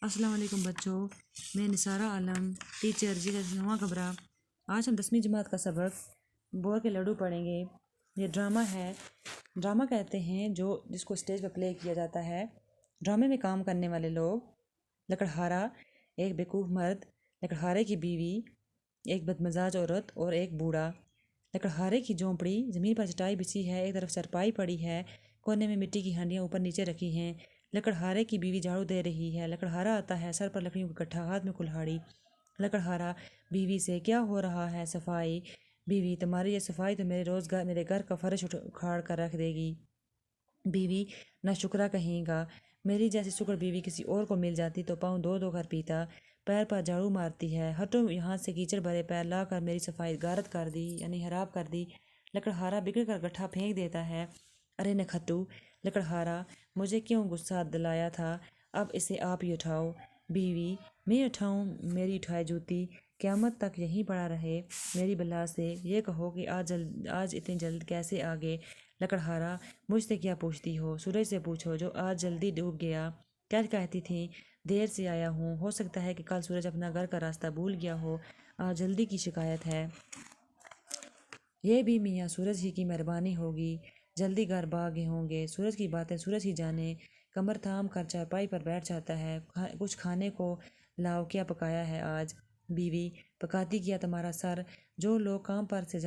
السلام علیکم بچوں، میں نثارہ عالم ٹیچر جگر نواں کمرہ۔ آج ہم 10ویں جماعت کا سبق بور کے لڈو پڑھیں گے۔ یہ ڈرامہ ہے۔ ڈرامہ کہتے ہیں جس کو اسٹیج پر پلے کیا جاتا ہے۔ ڈرامے میں کام کرنے والے لوگ: لکڑہارا ایک بیوقوف مرد، لکڑہارے کی بیوی ایک بدمزاج عورت اور ایک بوڑھا۔ لکڑہارے کی جھونپڑی، زمین پر چٹائی بچھی ہے، ایک طرف چارپائی پڑی ہے، کونے میں مٹی کی ہانڈیاں اوپر نیچے رکھی ہیں۔ لکڑہارے کی بیوی جھاڑو دے رہی ہے۔ لکڑہارا آتا ہے، سر پر لکڑیوں کا گٹھا، ہاتھ میں کلہاڑی۔ لکڑہارا بیوی سے: کیا ہو رہا ہے؟ صفائی۔ بیوی: تمہاری یہ صفائی تو میرے گھر کا فرش اکھاڑ کر رکھ دے گی۔ بیوی: نہ شکرا کہیں گا، میری جیسی شکر بیوی کسی اور کو مل جاتی تو پاؤں دو دو کر پیتا۔ پیر پر جھاڑو مارتی ہے، ہٹو یہاں سے، کیچڑ بھرے پیر لا کر میری صفائی غارت کر دی، یعنی خراب کر دی۔ لکڑہارا بگڑ کر گٹھا پھینک دیتا ہے۔ ارے نکھٹو! لکڑہارا: مجھے کیوں غصہ دلایا تھا؟ اب اسے آپ ہی اٹھاؤ۔ بیوی: میں اٹھاؤں؟ میری اٹھائے جوتی قیامت تک یہیں پڑا رہے میری بلا سے۔ یہ کہو کہ آج اتنی جلد کیسے آ گئے؟ لکڑہارا: مجھ سے کیا پوچھتی ہو؟ سورج سے پوچھو جو آج جلدی ڈوب گیا۔ کیا کہتی تھیں؟ دیر سے آیا ہوں، ہو سکتا ہے کہ کل سورج اپنا گھر کا راستہ بھول گیا ہو، آج جلدی کی شکایت ہے۔ یہ بھی میاں سورج ہی کی مہربانی ہوگی، جلدی گھر بھاگے ہوں گے۔ سورج کی باتیں سورج ہی جانے۔ کمر تھام کر چارپائی پر بیٹھ جاتا ہے۔ کچھ کھانے کو لاؤ، کیا پکایا ہے آج؟ بیوی: پکاتی کیا تمہارا سر؟ جو لوگ کام پر سے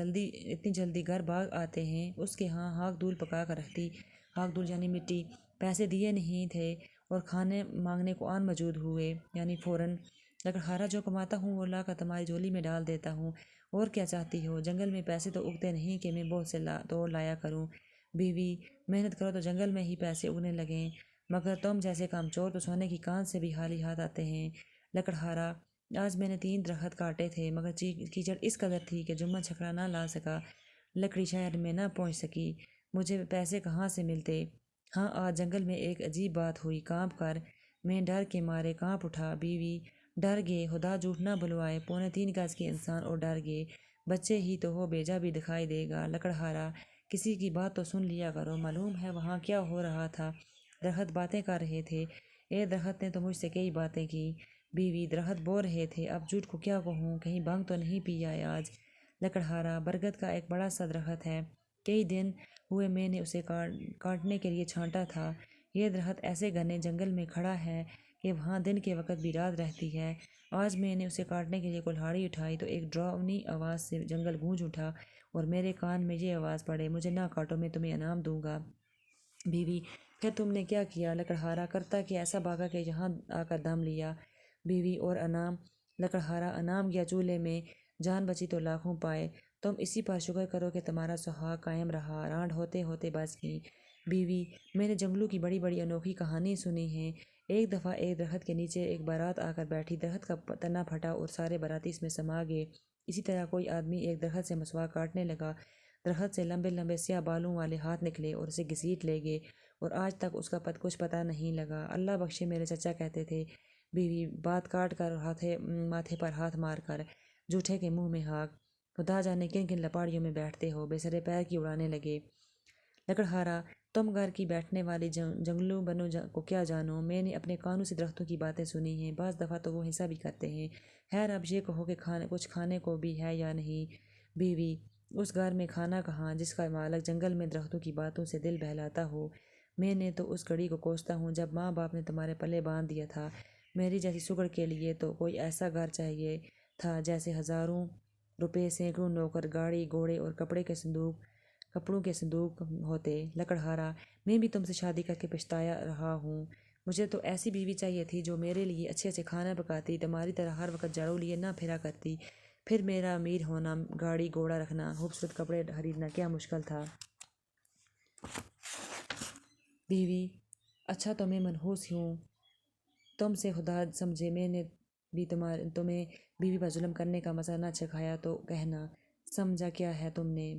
اتنی جلدی گھر بھاگ آتے ہیں اس کے ہاں ہاک دھول پکا کر رکھتی۔ ہاک دھول یعنی مٹی۔ پیسے دیے نہیں تھے اور کھانے مانگنے کو آن موجود ہوئے، یعنی فوراً۔ لکڑہارا: جو کماتا ہوں وہ لا کر تمہاری جھولی میں ڈال دیتا ہوں، اور کیا چاہتی ہو؟ جنگل میں پیسے تو اگتے نہیں کہ میں بہت سے توڑ لایا کروں۔ بیوی: محنت کرو تو جنگل میں ہی پیسے اگنے لگیں، مگر تم جیسے کام چور تو سونے کی کان سے بھی خالی ہاتھ آتے ہیں۔ لکڑہارا: آج میں نے 3 درخت کاٹے تھے، مگر کیچڑ اس قدر تھی کہ جمعہ چھکڑا نہ لا سکا، لکڑی شہر میں نہ پہنچ سکی، مجھے پیسے کہاں سے ملتے؟ ہاں، آج جنگل میں ایک عجیب بات ہوئی، کانپ کر میں ڈر کے مارے کانپ اٹھا۔ بیوی: ڈر گئے؟ خدا جھوٹ نہ بلوائے، 3.25 گز کے انسان اور ڈر گئے؟ بچے ہی تو ہو، بھیجا بھی دکھائی دے گا۔ لکڑہارا: کسی کی بات تو سن لیا کرو، معلوم ہے وہاں کیا ہو رہا تھا؟ درخت باتیں کر رہے تھے۔ ایک درخت نے تو مجھ سے کئی باتیں کی۔ بیوی: درخت بول رہے تھے، اب جھوٹ کو کیا کہوں، کہیں بھنگ تو نہیں پیا ہے آج؟ لکڑہارا: برگد کا ایک بڑا سا درخت ہے، کئی دن ہوئے میں نے اسے کاٹنے کے لیے چھانٹا تھا۔ یہ درخت ایسے گھنے جنگل میں کھڑا ہے کہ وہاں دن کے وقت بھی رات رہتی ہے۔ آج میں نے اسے کاٹنے کے لیے کلہاڑی اٹھائی تو ایک ڈراؤنی آواز سے جنگل گونج اٹھا اور میرے کان میں یہ آواز پڑے: مجھے نہ کاٹو، میں تمہیں انعام دوں گا۔ بیوی: پھر تم نے کیا کیا؟ لکڑہارا: کرتا کہ ایسا بھاگا کہ یہاں آ کر دم لیا۔ بیوی: اور انعام؟ لکڑہارا: انعام گیا چولہے میں، جان بچی تو لاکھوں پائے، تم اسی پر شکر کرو کہ تمہارا سہاگ قائم رہا، رانڈ ہوتے ہوتے بچ گئی۔ بیوی: میں نے جنگلوں کی بڑی بڑی انوکھی کہانی سنی ہیں۔ ایک دفعہ ایک درخت کے نیچے ایک بارات آ کر بیٹھی، درخت کا تنا پھٹا اور سارے باراتی اس میں سما گئے۔ اسی طرح کوئی آدمی ایک درخت سے مسواک کاٹنے لگا، درخت سے لمبے لمبے سیاہ بالوں والے ہاتھ نکلے اور اسے گھسیٹ لے گئے، اور آج تک اس کا کچھ پتہ نہیں لگا۔ اللہ بخشے میرے چچا کہتے تھے۔ بیوی: بات کاٹ کر ماتھے پر ہاتھ مار کر: جھوٹے کے منہ میں ہاک، خدا جانے کن کن لپاڑیوں میں بیٹھتے ہو، بے سرے پیر کی اڑانے لگے۔ لکڑہارا: تم گھر کی بیٹھنے والی جنگلوں بنوں کو کیا جانو، میں نے اپنے کانوں سے درختوں کی باتیں سنی ہیں، بعض دفعہ تو وہ حصہ بھی کرتے ہیں۔ خیر اب یہ کہو کہ کچھ کھانے کو بھی ہے یا نہیں؟ بیوی: اس گھر میں کھانا کہاں جس کا مالک جنگل میں درختوں کی باتوں سے دل بہلاتا ہو؟ میں نے تو اس گھڑی کو کوستا ہوں جب ماں باپ نے تمہارے پلے باندھ دیا تھا، میری جیسی سگڑ کے لیے تو کوئی ایسا گھر چاہیے تھا جیسے ہزاروں روپے، سینکڑوں نوکر، گاڑی گھوڑے اور کپڑوں کے صندوق ہوتے۔ لکڑہارا: میں بھی تم سے شادی کر کے پچھتایا رہا ہوں، مجھے تو ایسی بیوی چاہیے تھی جو میرے لیے اچھے اچھے کھانا پکاتی، تمہاری طرح ہر وقت جھاڑو لیے نہ پھرا کرتی، پھر میرا امیر ہونا، گاڑی گھوڑا رکھنا، خوبصورت کپڑے خریدنا کیا مشکل تھا؟ بیوی: اچھا تو میں منحوس ہوں تم سے، خدا سمجھے میں نے بھی تمہیں بیوی پر ظلم کرنے کا مزہ نہ چکھایا تو کہنا، سمجھا کیا ہے تم نے؟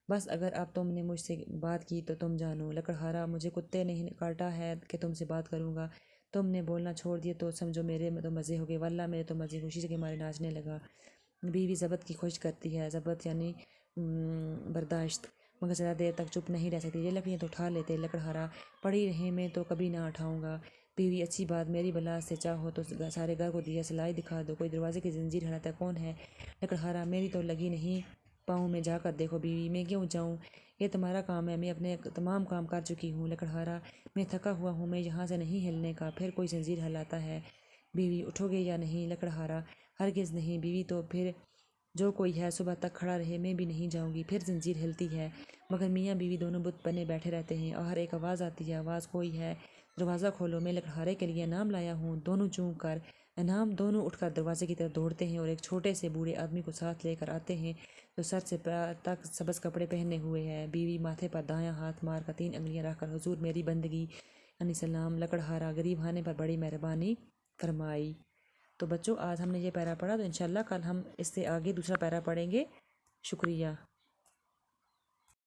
بس اگر اب تم نے مجھ سے بات کی تو تم جانو۔ لکڑہارا: مجھے کتے نے کاٹا ہے کہ تم سے بات کروں گا، تم نے بولنا چھوڑ دیا تو سمجھو میرے تو مزے ہو گئے، واللہ میرے تو مزے خوشی کے مارے ناچنے لگا۔ بیوی ضبط کی خواہش کرتی ہے، ضبط یعنی برداشت، مگر زیادہ دیر تک چپ نہیں رہ سکتی۔ یہ لکڑیاں تو اٹھا لیتے۔ لکڑہارا: پڑی رہیں میں تو کبھی نہ اٹھاؤں گا۔ بیوی اچھی بات میری بلا سے چاہو تو سارے گھر کو دیا سلائی دکھا دو، کوئی دروازے کی زنجیر ہلاتا ہے کون ہے؟ لکڑہارا میری تو لگی نہیں پاؤں میں جا کر دیکھو بیوی، میں کیوں جاؤں، یہ تمہارا کام ہے، میں اپنے تمام کام کر چکی ہوں۔ لکڑہارا میں تھکا ہوا ہوں، میں یہاں سے نہیں ہلنے کا، پھر کوئی زنجیر ہلاتا ہے۔ بیوی اٹھو گے یا نہیں؟ لکڑہارا ہرگز نہیں بیوی، تو پھر جو کوئی ہے صبح تک کھڑا رہے، میں بھی نہیں جاؤں گی، پھر زنجیر ہلتی ہے مگر میاں بیوی دونوں بت بنے بیٹھے رہتے ہیں۔ اور ایک آواز آتی ہے، آواز کوئی ہے، دروازہ کھولو، میں لکڑہارے کے لیے انعام لایا ہوں۔ دونوں چونک کر انعام دونوں اٹھ کر دروازے کی طرف دوڑتے ہیں اور ایک چھوٹے سے بوڑھے آدمی کو ساتھ لے کر آتے ہیں جو سر سے پیر تک سبز کپڑے پہنے ہوئے ہے۔ بیوی ماتھے پر دایاں ہاتھ مار کر 3 انگلیاں رکھ کر، حضور میری بندگی یعنی سلام، لکڑہارا غریب خانے پر بڑی مہربانی فرمائی۔ تو بچوں آج ہم نے یہ پیرا پڑھا، تو انشاءاللہ کل ہم اس سے آگے دوسرا پیرا پڑھیں گے۔ شکریہ۔